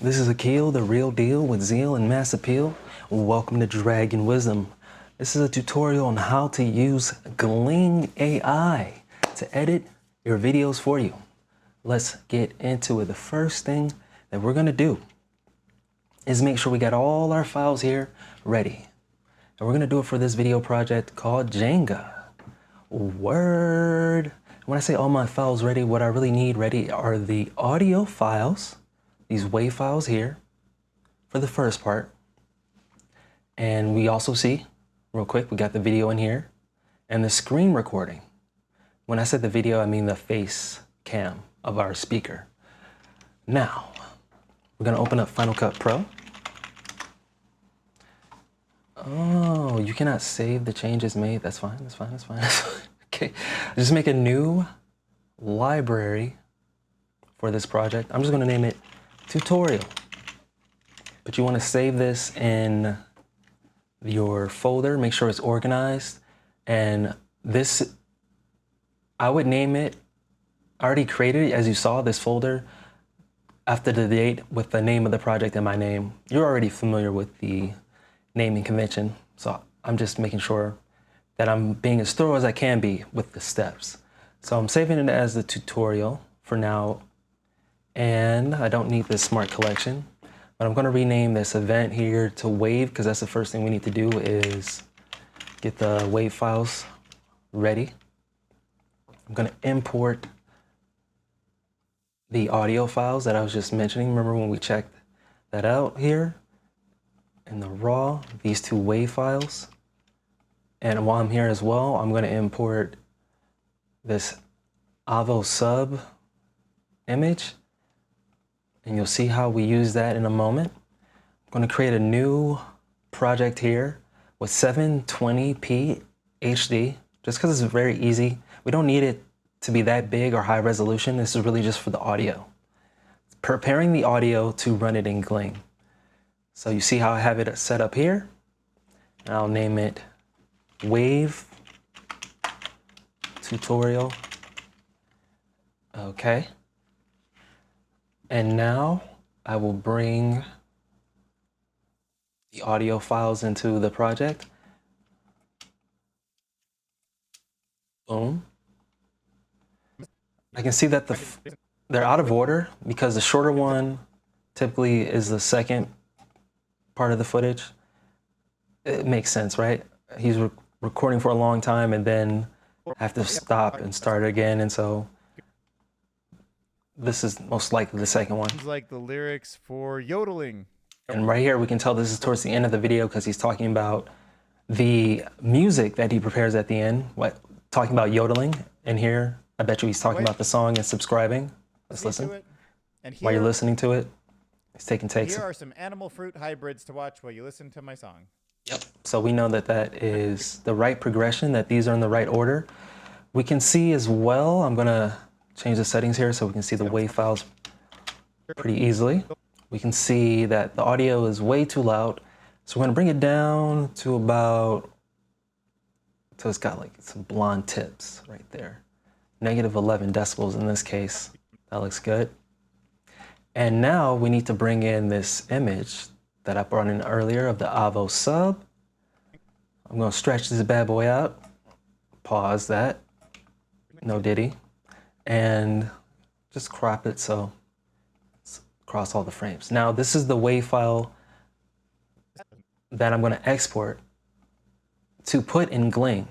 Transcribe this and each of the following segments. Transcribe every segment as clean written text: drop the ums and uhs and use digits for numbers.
This is Akil, the real deal with zeal and mass appeal. Welcome to Dragon Wisdom. This is a tutorial on how to use Gling AI to edit your videos for you. Let's get into it. The first thing that we're gonna do is make sure we got all our files here ready. And we're gonna do it for this video project called Jenga. Word. When I say all my files ready, what I really need ready are the audio files, these WAV files here for the first part. And we also see, real quick, we got the video in here and the screen recording. When I said the video, I mean the face cam of our speaker. Now, we're gonna open up Final Cut Pro. Oh, you cannot save the changes made. That's fine, that's fine, that's fine. Okay, just make a new library for this project. I'm just gonna name it tutorial. But you wanna save this in your folder, make sure it's organized. And this, I would name it, I already created it, as you saw, this folder after the date with the name of the project and my name. You're already familiar with the naming convention, so I'm just making sure that I'm being as thorough as I can be with the steps. So I'm saving it as the tutorial for now, and I don't need this smart collection, but I'm gonna rename this event here to WAV, because that's the first thing we need to do is get the WAV files ready. I'm gonna import the audio files that I was just mentioning. Remember when we checked that out here? In the raw, these two WAV files. And while I'm here as well, I'm gonna import this WAV.MOV sub image. And you'll see how we use that in a moment. I'm gonna create a new project here with 720p HD, just because it's very easy. We don't need it to be that big or high resolution. This is really just for the audio. Preparing the audio to run it in Gling. So you see how I have it set up here? And I'll name it WAV tutorial. Okay. And now I will bring the audio files into the project. Boom. I can see that they're out of order because the shorter one typically is the second part of the footage. It makes sense, right? He's recording for a long time and then have to stop and start again, and so this is most likely the second one. Sounds like the lyrics for yodeling. And right here we can tell this is towards the end of the video because he's talking about the music that he prepares at the end, talking about yodeling. And here I bet you he's talking about the song and subscribing. Let's listen. And here, while you're listening to it, he's taking takes. Here are some animal fruit hybrids to watch while you listen to my song. Yep. So we know that that is the right progression, that these are in the right order. We can see as well, I'm gonna change the settings here so we can see the WAV files pretty easily. We can see that the audio is way too loud. So we're gonna bring it down to about, so it's got like some blonde tips right there. -11 decibels in this case. That looks good. And now we need to bring in this image that I brought in earlier of the WAV.MOV sub. I'm gonna stretch this bad boy out, pause that, no diddy, and just crop it so it's across all the frames. Now this is the WAV file that I'm gonna export to put in Gling.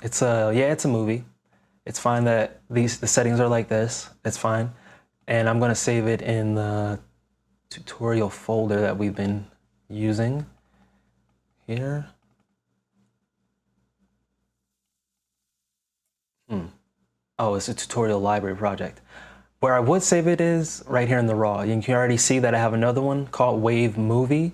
It's a movie. It's fine that the settings are like this, it's fine. And I'm gonna save it in the tutorial folder that we've been using here. Oh, it's a tutorial library project. Where I would save it is right here in the raw. You can already see that I have another one called WAV.MOV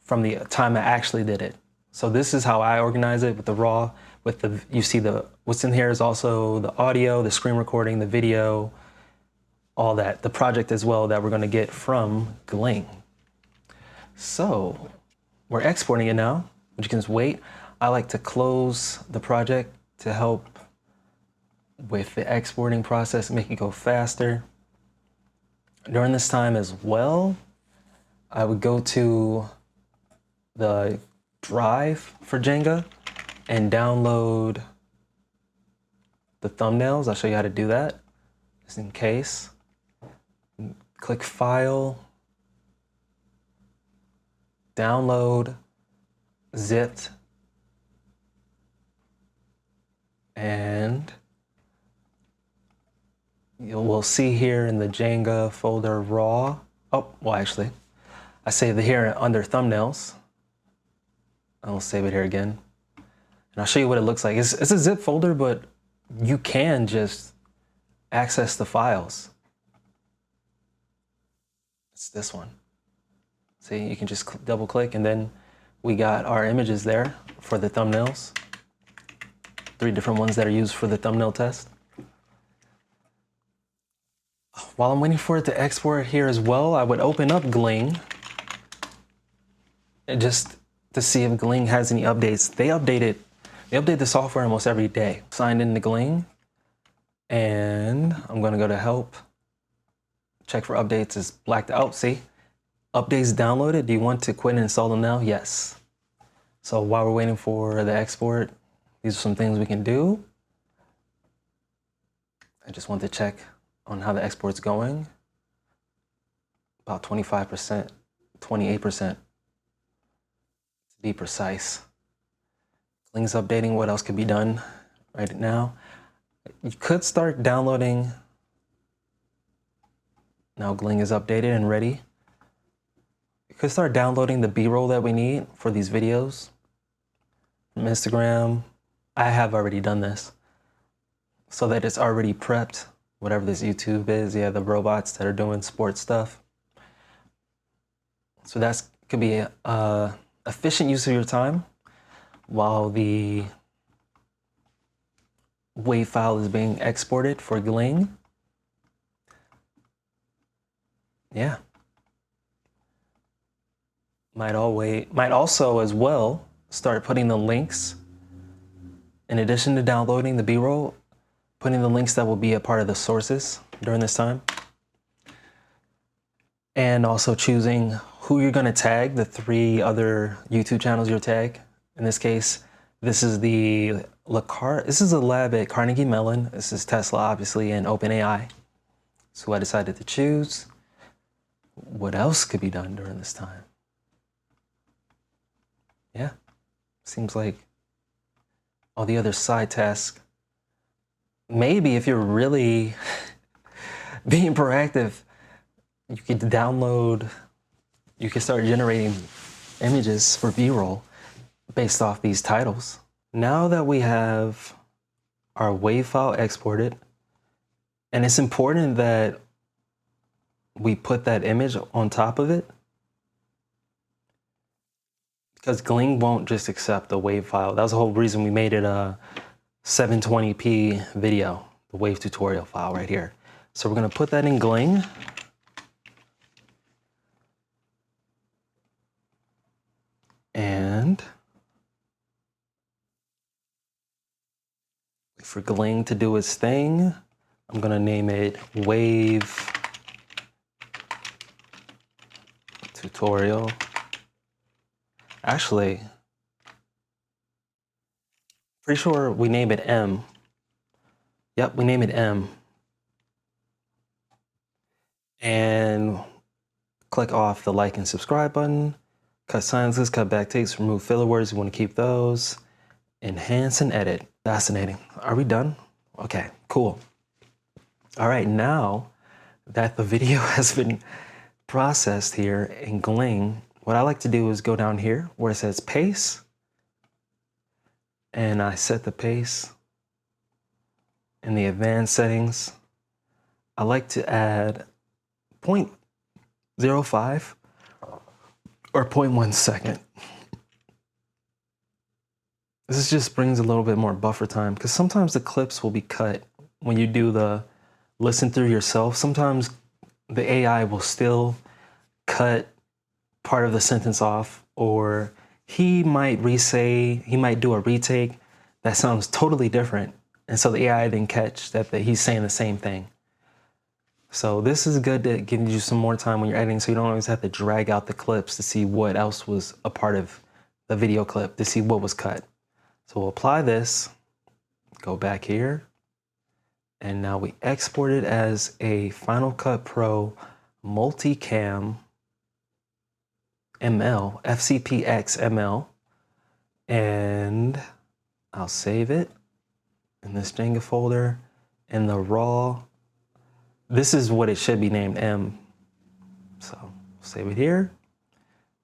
from the time I actually did it. So this is how I organize it with the raw, with the, you see what's in here is also the audio, the screen recording, the video, all that, the project as well that we're gonna get from Gling. So we're exporting it now, but you can just wait. I like to close the project to help with the exporting process, make it go faster. During this time as well, I would go to the drive for Jenga and download the thumbnails. I'll show you how to do that, just in case. Click File, Download, Zipped, and we'll see here in the Jenga folder raw. Oh, well, actually, I saved it here under thumbnails. I'll save it here again. And I'll show you what it looks like. It's a zip folder, but you can just access the files. It's this one. See, you can just double click and then we got our images there for the thumbnails. 3 different ones that are used for the thumbnail test. While I'm waiting for it to export here as well, I would open up Gling and just to see if Gling has any updates. They update the software almost every day. Signed into Gling, and I'm gonna go to help. Check for updates is blacked out. See, updates downloaded. Do you want to quit and install them now? Yes. So while we're waiting for the export, these are some things we can do. I just want to check on how the export's going. About 25%, 28%, to be precise. Gling's updating. What else could be done right now? You could start downloading. Now Gling is updated and ready. You could start downloading the B-roll that we need for these videos from Instagram. I have already done this so that it's already prepped, whatever this YouTube is. Yeah, the robots that are doing sports stuff. So that could be a efficient use of your time while the WAV file is being exported for Gling. Yeah. Might also as well start putting the links, in addition to downloading the B-roll, putting the links that will be a part of the sources during this time. And also choosing who you're gonna tag, the 3 other YouTube channels you'll tag. In this case, this is the this is a lab at Carnegie Mellon. This is Tesla, obviously, and OpenAI. So I decided to choose. What else could be done during this time? Yeah, seems like all the other side tasks. Maybe if you're really being proactive, you could download, you can start generating images for B-roll based off these titles. Now that we have our WAV file exported, and it's important that we put that image on top of it, because Gling won't just accept the WAV file. That was the whole reason we made it a 720p video, the WAV tutorial file right here. So we're gonna put that in Gling. And for Gling to do its thing, I'm gonna name it WAV tutorial. Actually, pretty sure we name it M. Yep, we name it M. And click off the like and subscribe button. Cut silences, cut backtakes, remove filler words. You want to keep those. Enhance and edit. Fascinating. Are we done? Okay, cool. All right, now that the video has been processed here in Gling, what I like to do is go down here where it says pace, and I set the pace in the advanced settings. I like to add 0.05 or 0.1 second. This just brings a little bit more buffer time, because sometimes the clips will be cut when you do the listen through yourself. Sometimes the AI will still cut part of the sentence off, or he might do a retake that sounds totally different. And so the AI didn't catch that he's saying the same thing. So this is good to give you some more time when you're editing, so you don't always have to drag out the clips to see what else was a part of the video clip, to see what was cut. So we'll apply this, go back here, and now we export it as a Final Cut Pro Multicam ML, FCPX ML, and I'll save it in this Jenga folder. In the raw, this is what it should be named, M. So save it here,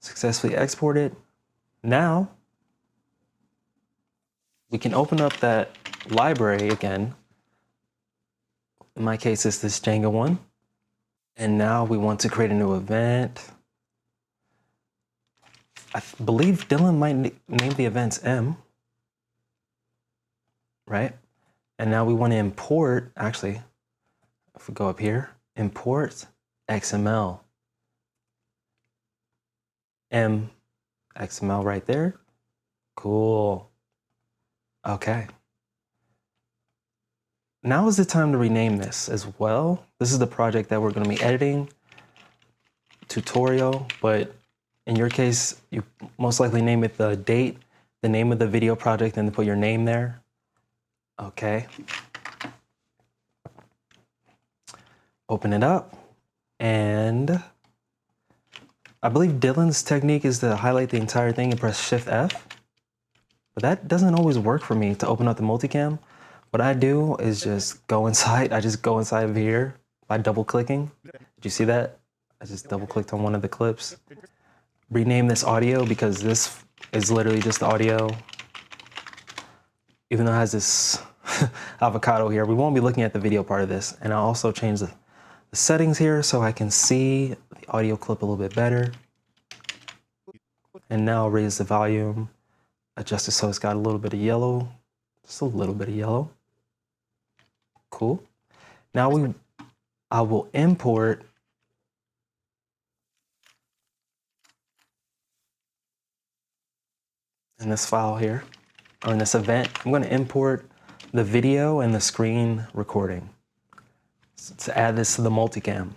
successfully export it. Now we can open up that library again. In my case, it's this Jenga one. And now we want to create a new event. I believe Dylan might name the events M, right? And now we want to import, actually, if we go up here, import XML. M, XML right there. Cool. Okay. Now is the time to rename this as well. This is the project that we're going to be editing, tutorial, but in your case, you most likely name it the date, the name of the video project, and put your name there. Okay. Open it up, and I believe Dylan's technique is to highlight the entire thing and press Shift F, but that doesn't always work for me to open up the multicam. What I do is just go inside. I just go inside of here by double clicking. Did you see that? I just double clicked on one of the clips. Rename this audio because this is literally just the audio. Even though it has this avocado here, we won't be looking at the video part of this. And I'll also change the settings here so I can see the audio clip a little bit better. And now I'll raise the volume, adjust it so it's got a little bit of yellow, just a little bit of yellow. Cool. Now I will import in this file here, or in this event, I'm going to import the video and the screen recording to add this to the multicam.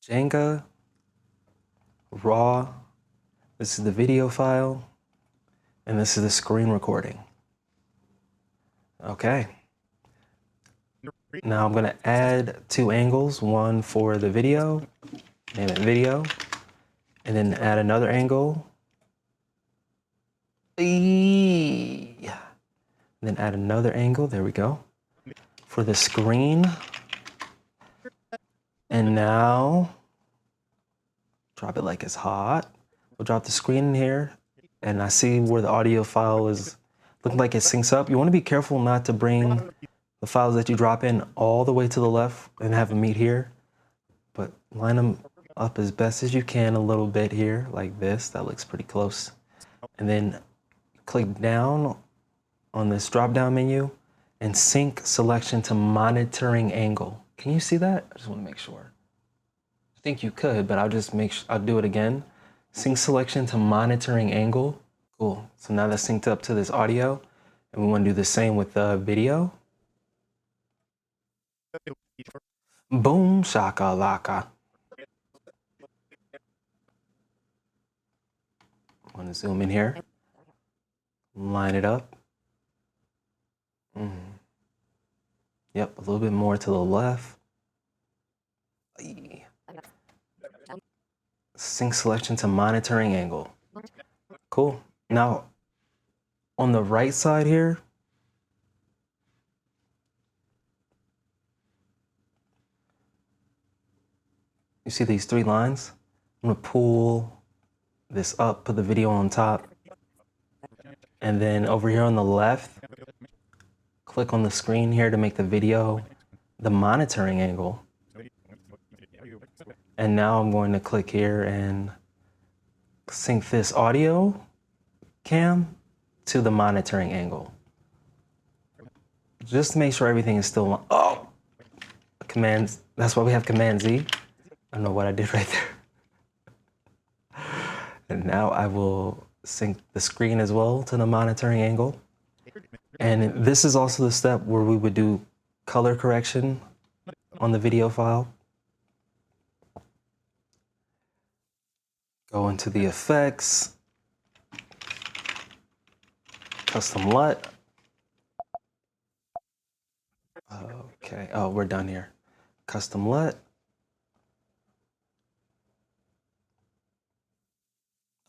Jenga, raw, this is the video file, and this is the screen recording. Okay. Now I'm going to add two angles, one for the video, name it video, and then add another angle. And then add another angle, there we go, for the screen. And now, drop it like it's hot. We'll drop the screen in here, and I see where the audio file is looking like it syncs up. You want to be careful not to bring the files that you drop in all the way to the left and have them meet here, but line them up as best as you can a little bit here, like this. That looks pretty close. And then click down on this drop-down menu and sync selection to monitoring angle. Can you see that? I just want to make sure. I think you could, but I'll do it again. Sync selection to monitoring angle. Cool. So now that's synced up to this audio, and we want to do the same with the video. Boom shakalaka. I'm going to zoom in here. Line it up. Yep, a little bit more to the left. Sync selection to monitoring angle. Cool. Now, on the right side here, you see these three lines? I'm gonna pull this up, put the video on top, and then over here on the left, click on the screen here to make the video the monitoring angle. And now I'm going to click here and sync this audio cam to the monitoring angle. Just to make sure everything is still on. Oh! Commands, that's why we have Command Z. I don't know what I did right there. And now I will sync the screen as well to the monitoring angle. And this is also the step where we would do color correction on the video file. Go into the effects, custom LUT. Okay, oh, we're done here. Custom LUT.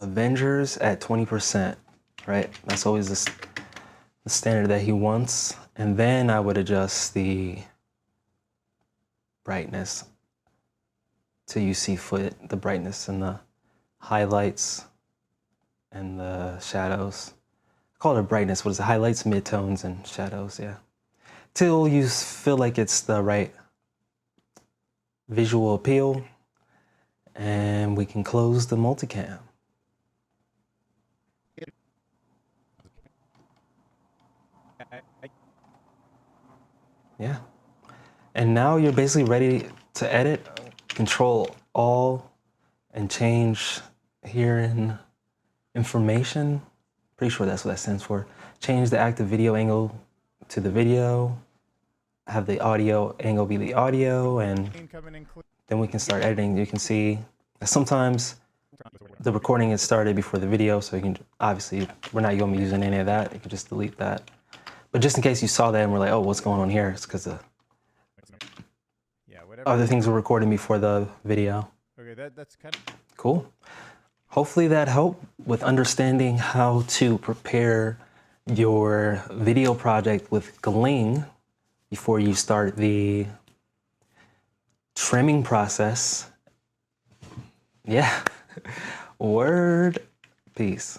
Avengers at 20%, right? That's always the standard that he wants. And then I would adjust the brightness till you see the brightness and the highlights and the shadows. I call it a brightness, what is it? Highlights, midtones, and shadows, yeah. Till you feel like it's the right visual appeal, and we can close the multicam. Yeah. And now you're basically ready to edit, control all, and change here in information. Pretty sure that's what that stands for. Change the active video angle to the video, have the audio angle be the audio, and then we can start editing. You can see that sometimes the recording is started before the video, so you can, obviously, we're not going to be using any of that. You can just delete that. But just in case you saw that and we're like, oh, what's going on here? It's because other things were recorded before the video. Okay, that's kind of cool. Hopefully that helped with understanding how to prepare your video project with Gling before you start the trimming process. Yeah. Word. Peace.